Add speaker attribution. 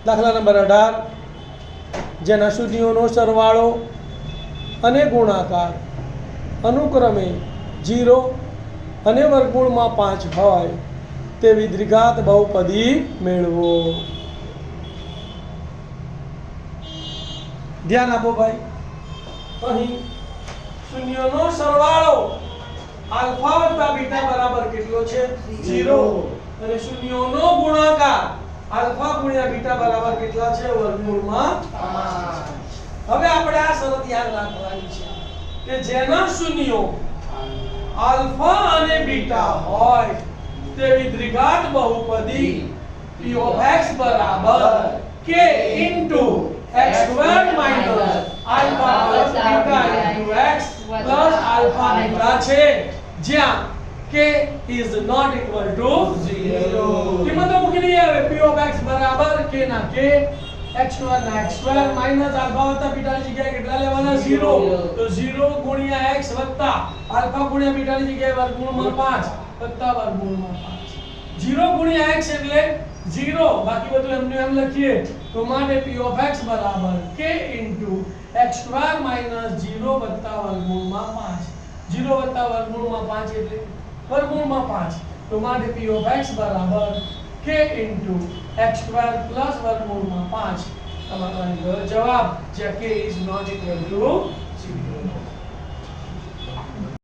Speaker 1: દાખલા નંબર 18 જેના શૂન્યોનો સરવાળો અને ગુણાકાર અનુક્રમે 0 અને વર્ગમૂળમાં 5 હોય તેવી દ્વિઘાત બહુપદી મેળવો. ધ્યાન આપો ભાઈ, અહીં શૂન્યોનો સરવાળો આલ્ફા વત્તા બીટા બરાબર કેટલો છે? 0 અને શૂન્યોનો ગુણાકાર આલ્ફા ગુણ્યા બીટા બરાબર કેટલા છે? વર્ગમૂળમાં 5. હવે આપણે આ શરત યાદ રાખવાની છે કે જેના શૂન્યો આલ્ફા અને બીટા હોય તેવી દ્વિઘાત બહુપદી p of x બરાબર k into x squared minus alpha plus beta into x plus alpha beta છે, જ્યાં k is not equal to 0. કિંમતો મૂકીને આવે p of x બરાબર k ના k x square ના x square minus alpha વત્તા બીટા ની જગ્યાએ કેટલા લેવાના? 0. તો 0 ગુણ્યા x વત્તા alpha ગુણ્યા બીટા ની જગ્યાએ વર્ગમૂળમાં 5 વત્તા વર્ગમૂળમાં 5. 0 ગુણ્યા x એટલે 0, બાકી બધું એમને એમ લખીએ તો માટે p of x બરાબર k into x square minus 0 વત્તા વર્ગમૂળમાં 5. 0 વત્તા વર્ગમૂળમાં 5 એટલે વર્ગમૂળમાં 5, તો માટે p of x બરાબર k into x square plus વર્ગમૂળમાં 5. તમારો જવાબ, જ્યાં k is not equal to 0.